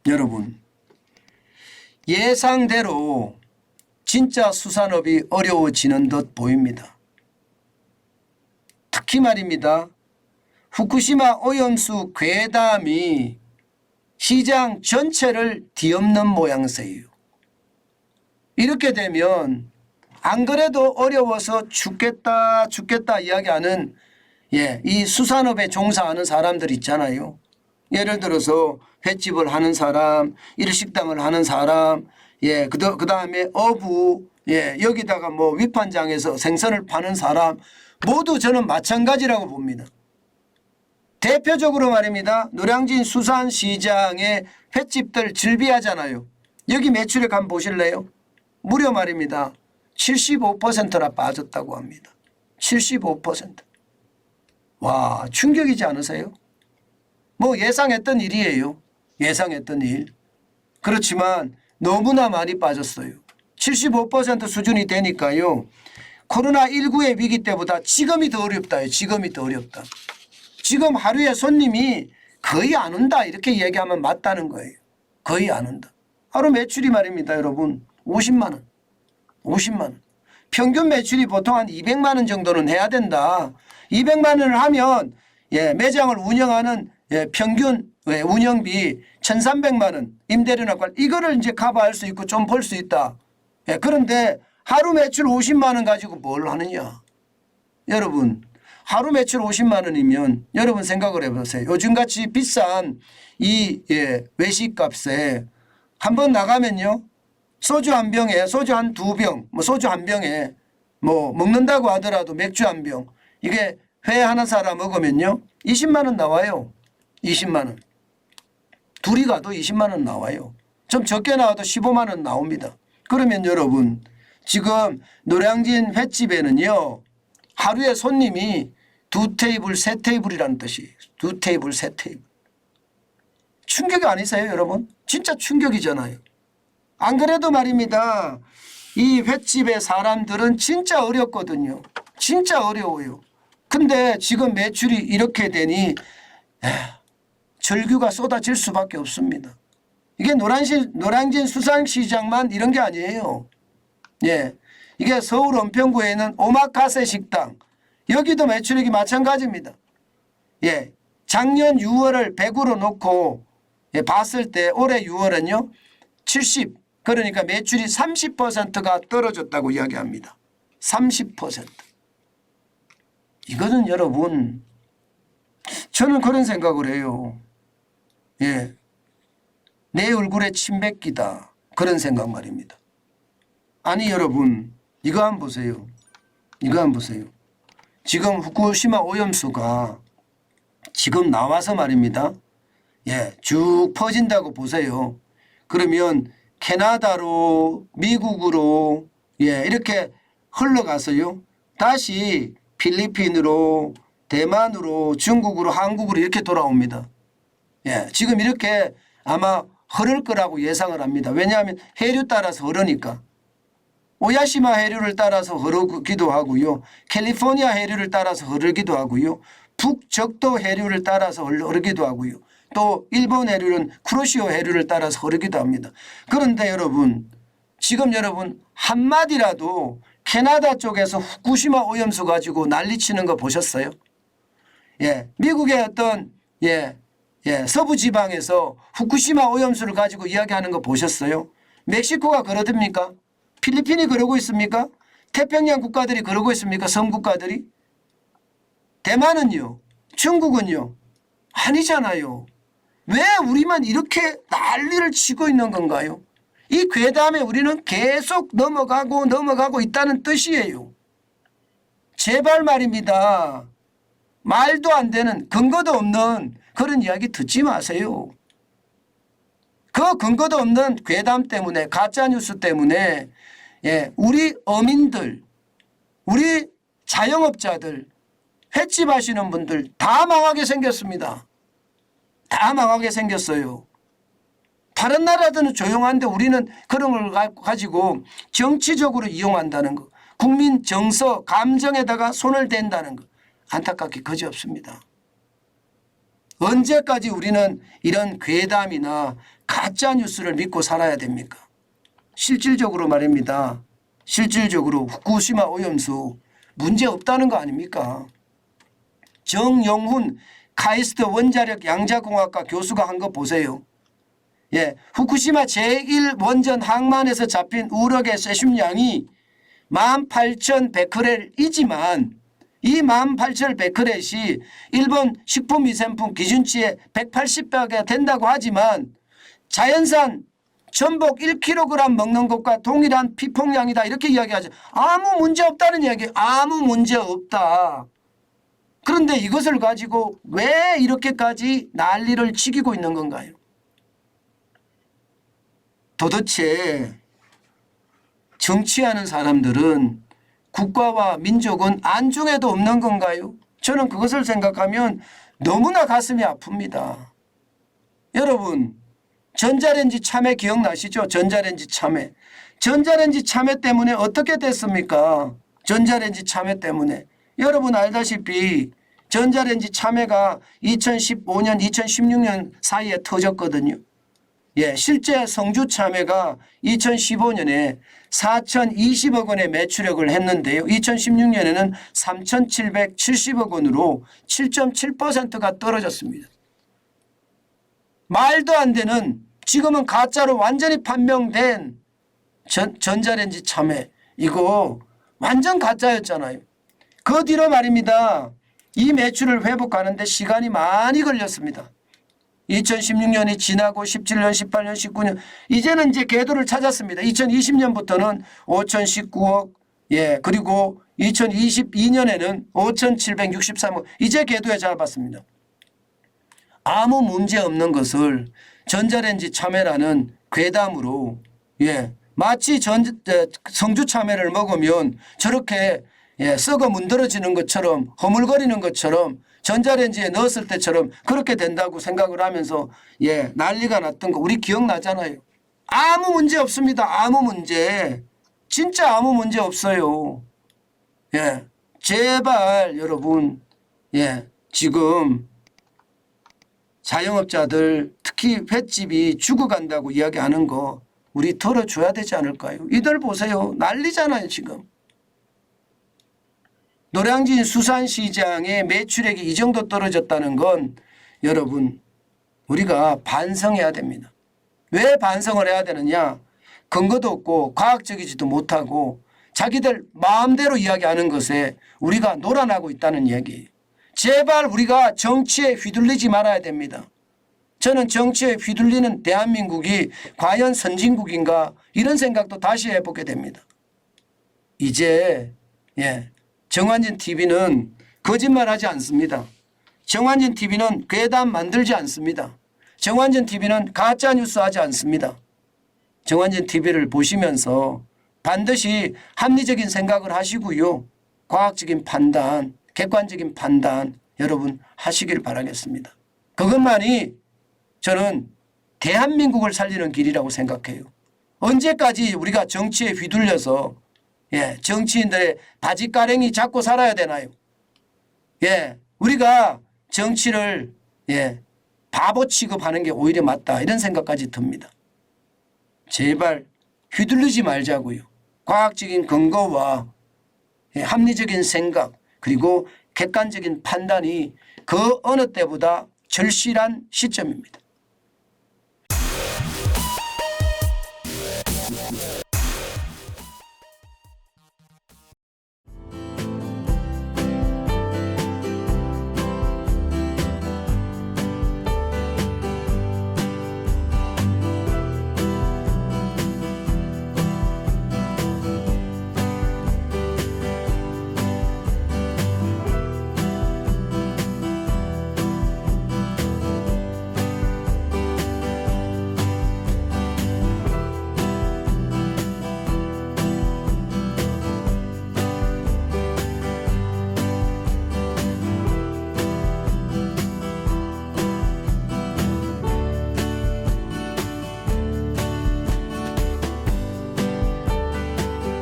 여러분, 예상대로 진짜 수산업이 어려워지는 듯 보입니다. 특히 말입니다. 후쿠시마 오염수 괴담이 시장 전체를 뒤엎는 모양새예요. 이렇게 되면 안 그래도 어려워서 죽겠다 이야기하는 이 수산업에 종사하는 사람들 있잖아요. 예를 들어서 횟집을 하는 사람, 일식당을 하는 사람, 그 다음에 어부, 여기다가 뭐 위판장에서 생선을 파는 사람 모두 저는 마찬가지라고 봅니다. 대표적으로 말입니다. 노량진 수산시장의 횟집들 즐비하잖아요. 여기 매출액 한번 보실래요? 무려 말입니다. 75%나 빠졌다고 합니다. 75%. 와, 충격이지 않으세요? 뭐 예상했던 일이에요. 예상했던 일. 그렇지만 너무나 많이 빠졌어요. 75% 수준이 되니까요. 코로나19의 위기 때보다 지금이 더 어렵다요. 지금이 더 어렵다. 지금 하루에 손님이 거의 안 온다 이렇게 얘기하면 맞다는 거예요. 거의 안 온다. 하루 매출이 말입니다. 여러분 50만 원. 50만 원. 평균 매출이 보통 한 200만 원 정도는 해야 된다. 200만 원을 하면 매장을 운영하는 평균 운영비 1,300만 원 임대료나 이거를 이제 커버할 수 있고 좀 벌 수 있다. 그런데 하루 매출 50만 원 가지고 뭘 하느냐. 여러분 하루 매출 50만 원이면 여러분 생각을 해보세요. 요즘같이 비싼 이 외식값에 한번 나가면요. 소주 한 병에 소주 한 2병 뭐 소주 한 병에 뭐 먹는다고 하더라도 맥주 한 병 이게 회 하나 사람 먹으면요. 20만 원 나와요. 20만 원. 둘이 가도 20만 원 나와요. 좀 적게 나와도 15만 원 나옵니다. 그러면 여러분 지금 노량진 횟집에는요. 하루에 손님이 2테이블, 3테이블이라는 뜻이에요. 2테이블, 3테이블. 충격이 아니세요 여러분? 진짜 충격이잖아요. 안 그래도 말입니다. 이 횟집의 사람들은 진짜 어렵거든요. 진짜 어려워요. 근데 지금 매출이 이렇게 되니 절규가 쏟아질 수밖에 없습니다. 이게 노량진 수산시장만 이런 게 아니에요. 이게 서울 은평구에 있는 오마카세 식당 여기도 매출액이 마찬가지입니다. 작년 6월을 100으로 놓고 봤을 때 올해 6월은요 70 그러니까 매출이 30%가 떨어졌다고 이야기합니다. 30%. 이거는 여러분 저는 그런 생각을 해요. 내 얼굴에 침 뱉기다. 그런 생각 말입니다. 아니 여러분 이거 한번 보세요. 이거 한번 보세요. 지금 후쿠시마 오염수가 지금 나와서 말입니다. 쭉 퍼진다고 보세요. 그러면 캐나다로 미국으로 이렇게 흘러가서요. 다시 필리핀으로 대만으로 중국으로 한국으로 이렇게 돌아옵니다. 지금 이렇게 아마 흐를 거라고 예상을 합니다. 왜냐하면 해류 따라서 흐르니까. 오야시마 해류를 따라서 흐르기도 하고요. 캘리포니아 해류를 따라서 흐르기도 하고요. 북적도 해류를 따라서 흐르기도 하고요. 또 일본 해류는 쿠로시오 해류를 따라서 흐르기도 합니다. 그런데 여러분 지금 여러분 한마디라도 캐나다 쪽에서 후쿠시마 오염수 가지고 난리치는 거 보셨어요? 미국의 어떤 서부 지방에서 후쿠시마 오염수를 가지고 이야기하는 거 보셨어요? 멕시코가 그러듭니까? 필리핀이 그러고 있습니까? 태평양 국가들이 그러고 있습니까? 섬국가들이? 대만은요? 중국은요? 아니잖아요. 왜 우리만 이렇게 난리를 치고 있는 건가요? 이 괴담에 우리는 계속 넘어가고 있다는 뜻이에요. 제발 말입니다. 말도 안 되는 근거도 없는 그런 이야기 듣지 마세요. 그 근거도 없는 괴담 때문에 가짜뉴스 때문에 우리 어민들 우리 자영업자들 횟집 하시는 분들 다 망하게 생겼습니다. 다 망하게 생겼어요. 다른 나라들은 조용한데 우리는 그런 걸 가지고 정치적으로 이용한다는 거. 국민 정서 감정에다가 손을 댄다는 거. 안타깝게 그지없습니다. 언제까지 우리는 이런 괴담이나 가짜 뉴스를 믿고 살아야 됩니까? 실질적으로 말입니다. 실질적으로 후쿠시마 오염수 문제 없다는 거 아닙니까? 정용훈 카이스트 원자력 양자공학과 교수가 한 거 보세요. 예, 후쿠시마 제1원전 항만에서 잡힌 우럭의 세슘량이 18,100베크렐이지만 이 18,100베크렐이 일본 식품위생품 기준치의 180배가 된다고 하지만 자연산 전복 1kg 먹는 것과 동일한 피폭량이다 이렇게 이야기하죠. 아무 문제 없다는 이야기. 아무 문제 없다. 그런데 이것을 가지고 왜 이렇게까지 난리를 치기고 있는 건가요? 도대체 정치하는 사람들은 국가와 민족은 안중에도 없는 건가요? 저는 그것을 생각하면 너무나 가슴이 아픕니다. 여러분 전자레인지 참외 기억나시죠? 전자레인지 참외. 전자레인지 참외 때문에 어떻게 됐습니까? 전자레인지 참외 때문에. 여러분 알다시피 전자레인지 참외가 2015년 2016년 사이에 터졌거든요. 예, 실제 성주 참외가 2015년에 4,020억 원의 매출액을 했는데요. 2016년에는 3,770억 원으로 7.7%가 떨어졌습니다. 말도 안 되는 지금은 가짜로 완전히 판명된 전자레인지 참외 이거 완전 가짜였잖아요. 그 뒤로 말입니다. 이 매출을 회복하는데 시간이 많이 걸렸습니다. 2016년이 지나고 17년, 18년, 19년 이제는 이제 궤도를 찾았습니다. 2020년부터는 5,019억 예 그리고 2022년에는 5,763억 이제 궤도에 잡았습니다. 아무 문제 없는 것을 전자레인지 참외라는 괴담으로 예 마치 성주 참외를 먹으면 저렇게 예 썩어 문드러지는 것처럼 허물거리는 것처럼 전자레인지에 넣었을 때처럼 그렇게 된다고 생각을 하면서 예 난리가 났던 거 우리 기억나잖아요. 아무 문제 없습니다. 아무 문제. 진짜 아무 문제 없어요. 예 제발 여러분 예 지금 자영업자들 특히 횟집이 죽어간다고 이야기하는 거 우리 털어줘야 되지 않을까요? 이들 보세요. 난리잖아요 지금. 노량진 수산시장의 매출액이 이 정도 떨어졌다는 건 여러분 우리가 반성해야 됩니다. 왜 반성을 해야 되느냐? 근거도 없고 과학적이지도 못하고 자기들 마음대로 이야기하는 것에 우리가 놀아나고 있다는 얘기예요. 제발 우리가 정치에 휘둘리지 말아야 됩니다. 저는 정치에 휘둘리는 대한민국이 과연 선진국인가 이런 생각도 다시 해보게 됩니다. 이제 정환진 TV는 거짓말하지 않습니다. 정환진 TV는 괴담 만들지 않습니다. 정환진 TV는 가짜뉴스 하지 않습니다. 정환진 TV를 보시면서 반드시 합리적인 생각을 하시고요. 과학적인 판단, 객관적인 판단 여러분 하시길 바라겠습니다. 그것만이 저는 대한민국을 살리는 길이라고 생각해요. 언제까지 우리가 정치에 휘둘려서 정치인들의 바지가랭이 잡고 살아야 되나요? 우리가 정치를 바보 취급하는 게 오히려 맞다 이런 생각까지 듭니다. 제발 휘둘리지 말자고요. 과학적인 근거와 합리적인 생각 그리고 객관적인 판단이 그 어느 때보다 절실한 시점입니다.